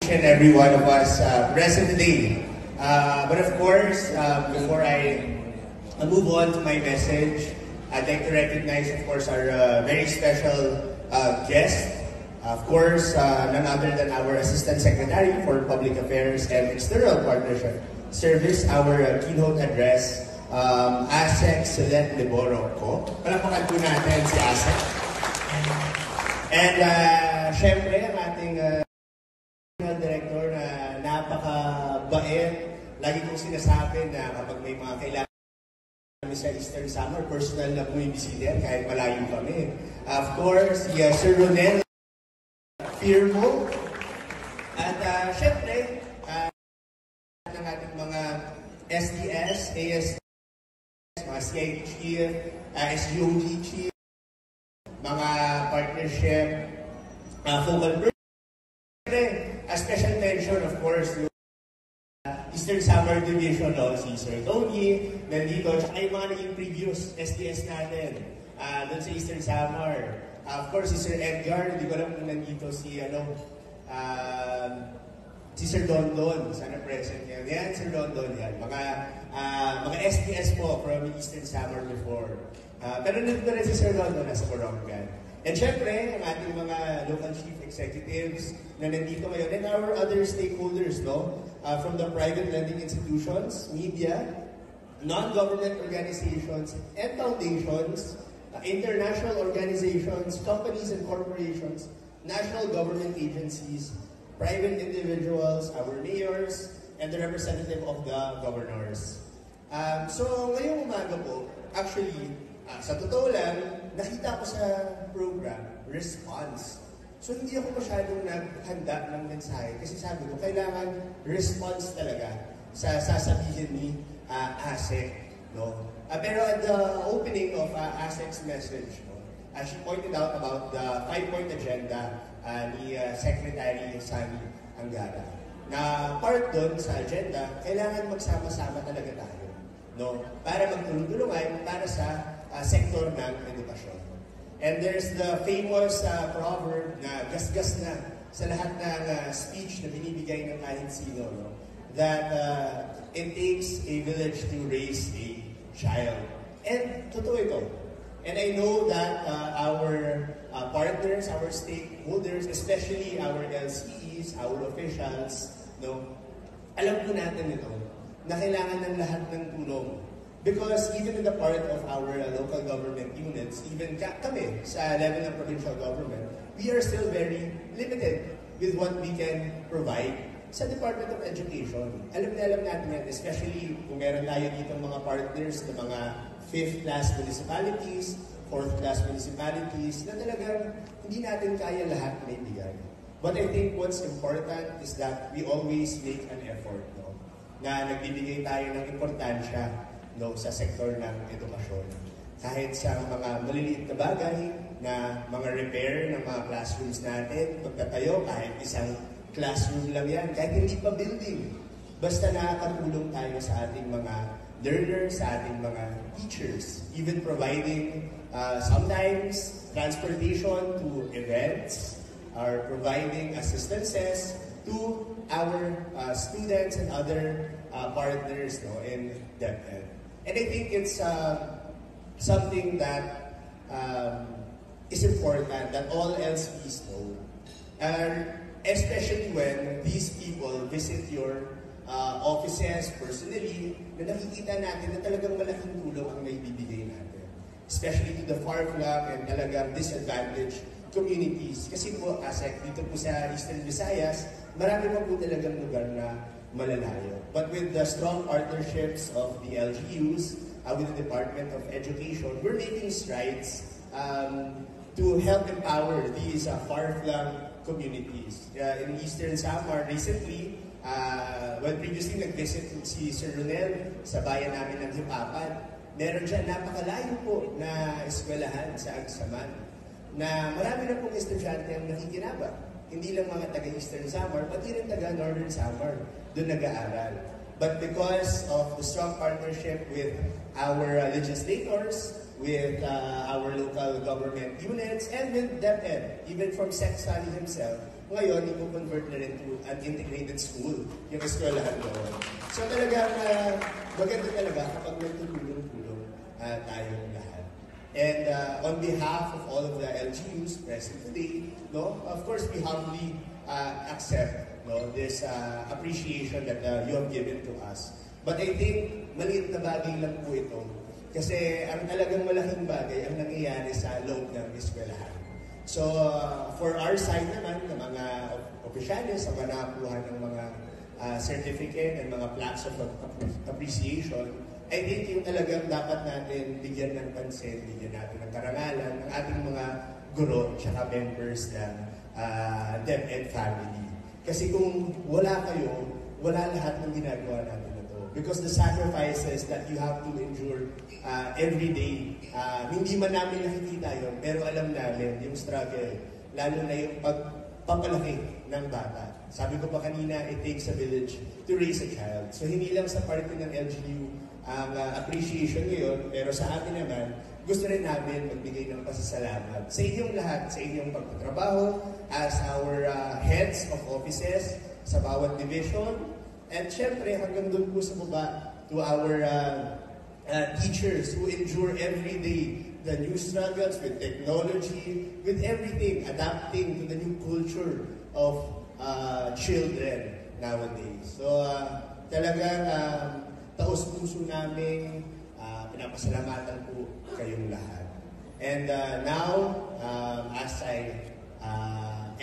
each and every one of us present today. But of course, before I move on to my message, I'd like to recognize, of course, our very special guest. Of course, none other than our Assistant Secretary for Public Affairs and External Partnership Service, our keynote address, ASEC Solet Liboro ko. Palakpakan po natin si ASEC. And syempre, ang ating director na napaka-bait. Lagi kong sinasabi na kapag may mga kailangan kami sa Eastern Samar, personal na bumibisita kahit malayo kami. Of course, yes, Sir Ronel Firmo. At syempre, ng ating mga SDS, AS, mga CIG, SGOG chief, mga partnership, focal person. A special mention, of course, to Eastern Samar Division, si Sir Tony, nandito, tsaka yung mga naging previous SDS natin, doon sa Eastern Samar. Of course, si Sir Edgar, hindi ko alam kung nandito si, si Sir Dondon, sana present yan. Yan, Sir Dondon, yan. Mga SDS po from Eastern Samar before. Pero nandito rin si Sir Dondon, nasa Borongan. And syempre, ang ating mga local chief executives na nandito ngayon, and our other stakeholders, no? From the private lending institutions, media, non-government organizations, and foundations, international organizations, companies and corporations, national government agencies, private individuals, our mayors, and the representative of the governors. So ngayong umaga po, actually, sa totoo lang, nakita ko sa program, response. So hindi ako masyadong naghanda ng mensahe kasi sabi ko, kailangan response talaga sa sasabihin ni ASEC. No? Pero at the opening of ASEC's message, no, she pointed out about the 5-point agenda ni Secretary Sani Angara. Na part doon sa agenda, kailangan magsama-sama talaga tayo. No? Para magtulong-tulungan para sa sektor ng edukasyon. And there's the famous proverb na gasgas na sa lahat ng speech na binibigay ng kahit sino, no? That it takes a village to raise a child. And totoo ito. And I know that our partners, our stakeholders, especially our LCEs, our officials, no, alam po natin ito, na kailangan ng lahat ng tulong. Because even in the part of our local government units, even kami sa level ng provincial government, we are still very limited with what we can provide sa Department of Education. Alam natin yan, especially kung meron tayo dito mga partners na mga 5th class municipalities, 4th class municipalities, na talagang hindi natin kaya lahat may bigay. But I think what's important is that we always make an effort, no? Na nagbibigay tayo ng importansya, no, sa sektor ng edukasyon. Kahit sa mga maliliit na bagay, na mga repair ng mga classrooms natin, pagtatayo, kahit isang classroom lang yan, kahit hindi pa building. Basta nakakatulong tayo sa ating mga learners, sa ating mga teachers, even providing sometimes transportation to events, or providing assistances to our students and other partners, no, in DepEd. And I think it's something that is important that all LCPs know, especially when these people visit your offices personally, na nakikita natin na talagang malaking tulong ang naibibigay natin. Especially to the far-flung and talagang disadvantaged communities. Kasi po, ASEC, dito po sa Eastern Visayas, marami pa po talagang lugar na malalayo. But with the strong partnerships of the LGUs, with the Department of Education, we're making strides to help empower these far-flung communities. In Eastern Samar, recently, when previously nag-visit si Sir Ronel sa bayan namin ng Hipapan, meron dyan napakalayo po na eskwelahan sa Agsaman, na marami na pong estudyante ang nakikinabang. Hindi lang mga taga-Eastern Samar, pati rin taga-Northern Samar, doon nag-aaral. But because of the strong partnership with our legislators, with our local government units, and with DepEd, even from Sec Sally himself, Ngayon, i-convert na rin to an integrated school, yung eskwelahan doon. So talagang maganda talaga kapag nagtutulong-tulong tayong lahat. And on behalf of all of the LGUs present today, no, of course, we humbly accept this appreciation that you have given to us. But I think maliit na bagay lang po ito. Kasi ang talagang malaking bagay ang nangyayari sa loob ng eskwelahan. So, for our side naman, ng mga opisyalis, ang manakuha ng mga certificate and mga plaques of appreciation, I think yung talagang dapat natin bigyan ng pansin, bigyan natin ng karangalan ng ating mga guro at members ng DepEd family. Kasi kung wala kayo, wala lahat ng ginagawa natin na to. Because the sacrifices that you have to endure every day, hindi man namin nakikita yun, pero alam namin yung struggle, lalo na yung pagpapalaki ng bata. Sabi ko pa kanina, it takes a village to raise a child. So hindi lang sa parte ng LGU ang appreciation ngayon, pero sa atin naman, gusto rin namin magbigay ng pasasalamat sa inyong lahat, sa inyong pagtatrabaho as our heads of offices sa bawat division. And syempre, hanggang doon po sa baba, to our teachers who endure every day the new struggles with technology, with everything, adapting to the new culture of children nowadays. So talagang taos-puso namin pinapasalamatan po kayong lahat. And now, as I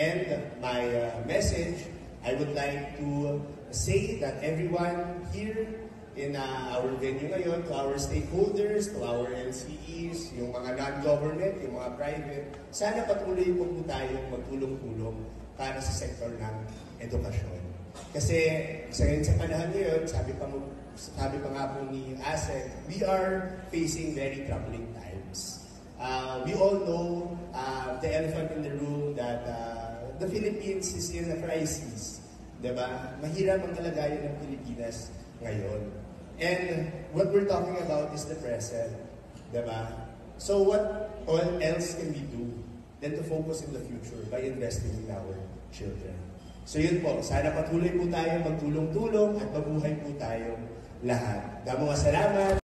end my message, I would like to say that everyone here in our venue ngayon, to our stakeholders, to our LCEs, yung mga non-government, yung mga private, sana patuloy po tayong magtulong-tulong para sa sektor ng edukasyon. Kasi sa panahon ngayon, sabi pa nga po ni Asek, we are facing very troubling times. We all know the elephant in the room that the Philippines is in a crisis. Diba? Mahirap ang kalagayan ng Pilipinas ngayon. And what we're talking about is the present. Diba? So what else can we do than to focus in the future by investing in our children? So yun po, sana patuloy po tayo magtulong-tulong at mabuhay po tayong lahat. Damong salamat!